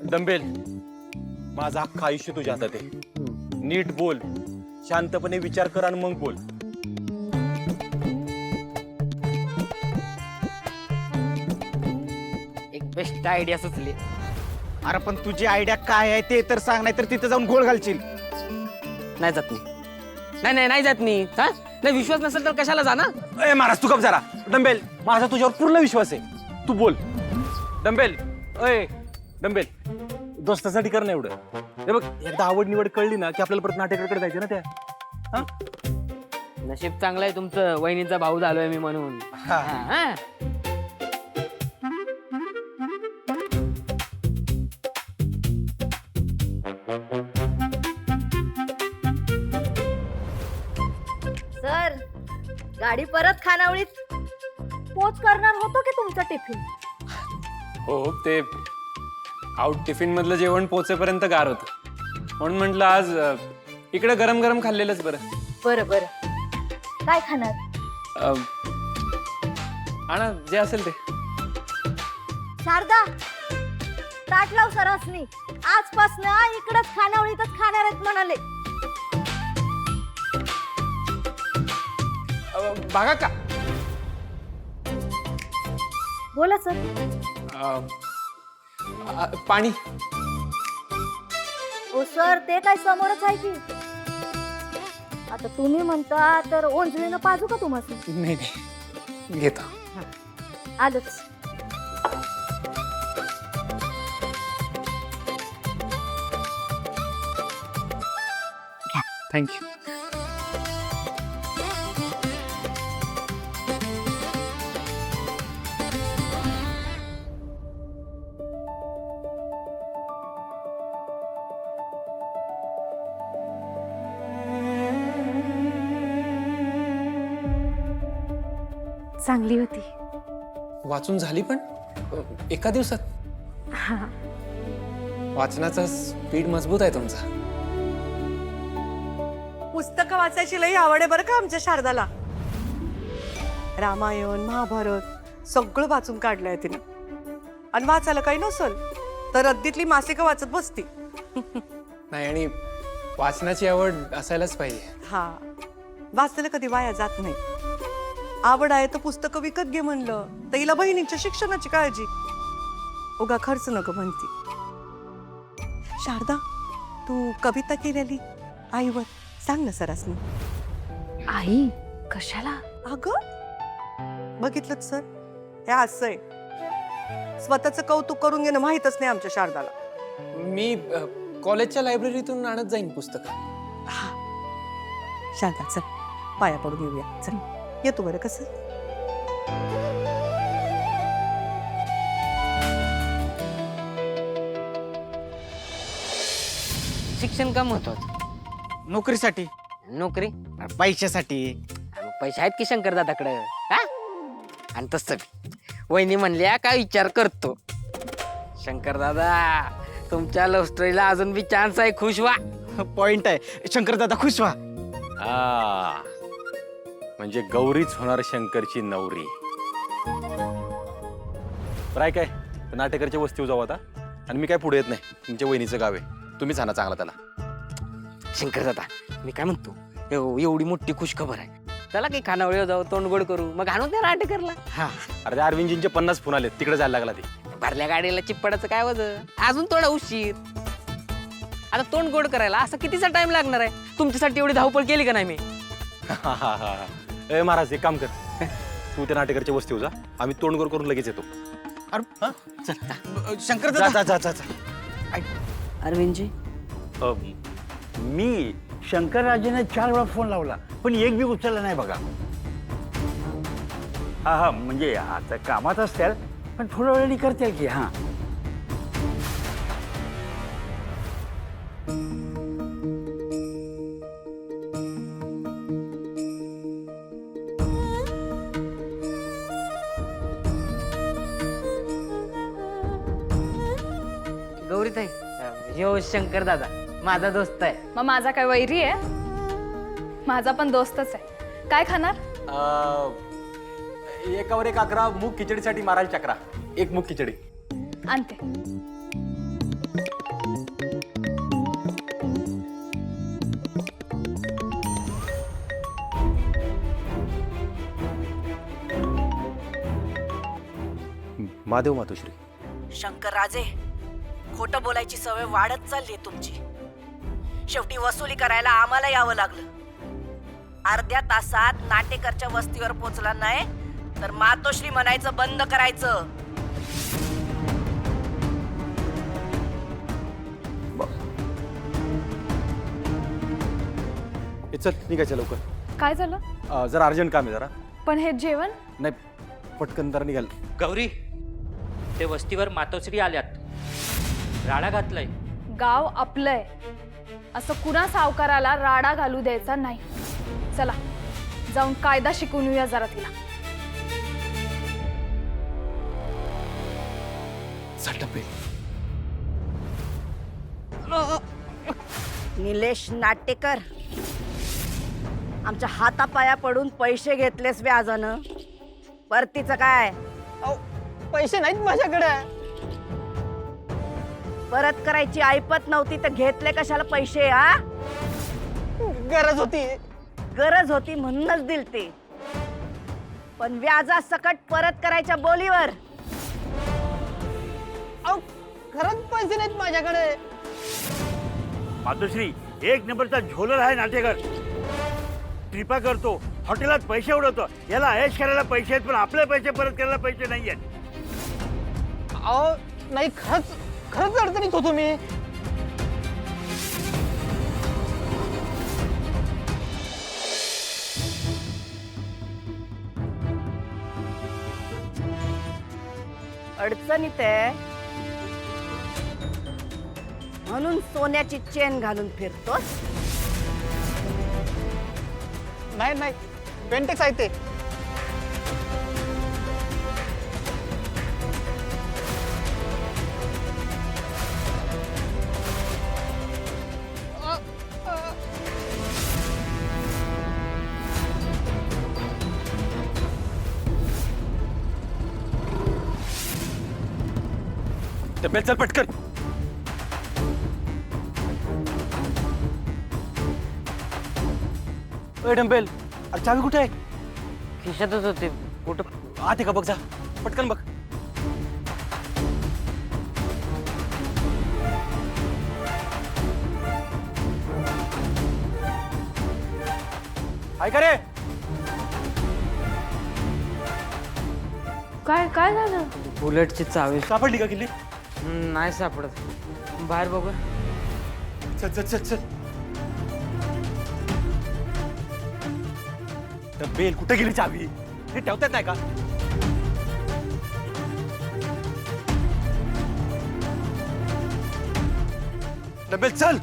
Dumbbell, माझं अख्खं आयुष्य तुझ्या हातात आहे. नीट बोल, शांतपणे विचार कर आणि मग बोल. एक बेस्ट आयडिया सुचली. अरे पण तुझी आयडिया काय आहे ते तर सांग, नाही तर तिथे जाऊन गोळ घालशील. नाही जात मी. नाही जात मी. हा नाही, विश्वास नसेल तर कशाला जा ना. ए महाराज तू गप जरा. डंबेल, माझा तुझ्यावर पूर्ण विश्वास आहे, तू बोल. डंबेल, अय डंबेल, दोस्तासाठी कर ना एवढं. हे बघ, एकदा आवड निवड कळली ना की आपल्याला परत नाटेकडे जायचं ना त्या. हा? नशीब चांगलं आहे तुमचं, वहिनीचा भाऊ झालोय मी म्हणून. हा. सर, गाडी परत खानावळीत पोच करणार होतो की तुमचा टिफिन? हो, ते आउट टिफिन मधलं जेवण पोचेपर्यंत गार होतं, म्हणून म्हटलं आज इकडे गरम गरम खाल्लेलंच बरं. बरं बरं, काय खाणार? आणा जे असेल ते. शारदा, ताट लाव सरासनी. आजपासून इकडच खानावळीतच खाणार आहेत म्हणाले. बघा का, बोला सर. पाणी. ओ सर, ते काय समोरच आहे की. आता तुम्ही म्हणता तर ओंजळीनं पाजू का तुम्हाला? नाही घेतो. आलंच. थँक्यू. चांगली होती. वाचून झाली पण एका दिवसात. वाचनाचा स्पीड मजबूत आहे तुमचा. पुस्तकं वाचायची लई आवड आहे बरं का आमच्या शारदाला. रामायण, महाभारत सगळं वाचून काढलंय तिने. आणि वाचायला काही नसल तर रद्दीतली मासिकं वाचत बसती. नाही, आणि वाचनाची आवड असायलाच पाहिजे. हा, वाचलेलं कधी वाया जात नाही. आवड आहे तर पुस्तकं विकत घे म्हणलं तर हिला बहिणींच्या शिक्षणाची काळजी. उगा खर्च नको म्हणती. शारदा, तू कविता केलेली आईवर सांग ना सरासनी. आई, कशाला? अगं बघितलं सर, हे असं आहे. स्वतःचं कौतुक करून घेणं माहीतच नाही आमच्या शारदाला. मी कॉलेजच्या लायब्ररीतून आणत जाईन पुस्तकं. हा, शारदा चल पाया पडून येऊया. चल येतो बरं. कसं शिक्षण का महत्वाचं? नोकरीसाठी, नोकरी. पैशासाठी. मग पैसे आहेत की शंकर दादाकडे. हा, आणि तसं बी वहिनी म्हणल्या काय विचार करतो. शंकर दादा, तुमच्या लव्ह स्टोरीला अजून बी चान्स आहे, खुश व्हा. पॉइंट आहे. शंकर दादा खुश व्हा. हा, म्हणजे गौरीच होणार शंकरची नवरी. काय काय नाटेकरच्या वस्तीवर जाऊ आता. आणि मी काय पुढे येत नाही, तुमच्या वहिनीचं गाव आहे, तुम्हीच आणा चांगला त्याला. शंकर दादा, मी काय म्हणतो, एवढी मोठी खुश खबर आहे, चला काही खानावळीवर जाऊ, तोंड गोड करू, मग आणू त्या नाटेकरला. हा, अरे अरविंदजींचे 50 फोन आले, तिकडे जायला लागला ते. भरल्या गाडीला चिप्पडाचं काय वजन, अजून थोडा उशीर. आता तोंड गोड करायला असं कितीचा टाइम लागणार आहे? तुमच्यासाठी एवढी धावपळ केली का नाही मी? ए महाराज, एक काम कर, तू त्या नाटेकरच्या वस्तीवर जा, आम्ही तोंडगोर करून लगेच येतो. अरे चल शंकर जा दादा. जा जा जा. अरविंदजी, मी शंकरराजेने 4 वेळा फोन लावला पण एक बी उचलला नाही बघा. हा, म्हणजे आता कामात असतील पण थोड्या वेळाने करतील की. हा, गौरीताई, यो शंकर दादा माझा दोस्त आहे. मग माझा काय वैरी आहे? माझा पण दोस्तच आहे. काय खाणार? एकावर एक 11 मूग खिचडीसाठी मारायला चक्रा. एक मूग खिचडी. आणते. महादेव मातोश्री. शंकरराजे, खोटं बोलायची सवय वाढत चालली तुमची. शेवटी वसुली करायला आम्हाला यावं लागलं. अर्ध्या तासात नाटेकरच्या वस्तीवर पोचला नाही तर मातोश्री म्हणायचं बंद करायचं. चल निघायचं लवकर. काय झालं? जरा अर्जंट काम आहे जरा. पण हे जेवण? नाही पटकन जरा निघाल. गौरी, ते वस्तीवर मातोश्री आल्यात. राडा घातलाय. गाव आपलंय, असं कुणा सावकाराला राडा घालू द्यायचा नाही. चला जाऊन कायदा शिकून येऊया जरा तिला. चल डंबेल. निलेश नाटेकर, आमच्या हातापाया पडून पैसे घेतलेस व्याजानं. परतीचं काय? पैसे नाहीत माझ्याकडे. परत करायची ऐपत नव्हती तर घेतले कशाला पैसे? हा, गरज होती. गरज होती म्हणूनच दिलते, पण व्याजा सकट परत करायच्या बोलीवर. खरंच पैसे नाहीत माझ्याकडे. मातोश्री एक नंबरचा झोलर आहे नाटेकर. ट्रिपा करतो, हॉटेलात पैसे उडवतो. याला ऐश करायला पैसे आहेत पण आपले पैसे परत करायला पैसे नाही आहेत. अहो नाही, खरंच खरंच अडचणीत होतो मी. अडचणीत आहे म्हणून सोन्याची चेन घालून फिरतोस. नाही नाही, पेंटेक्स आहे ते. डंबेल चल पटकन. अरे डंबेल, अरे चावी कुठे आहे? खिशातच होते. कुठं? आत आहे का बघ, जा पटकन बघ. ऐका रे. काय काय झालं? बुलेटची चावी सापडली का किल्ली? नाही सापडत. बाहेर बघू. चल चल चल चल. डंबेल कुठे गेली चावी? हे ठेवतात नाही का? डंबेल चल.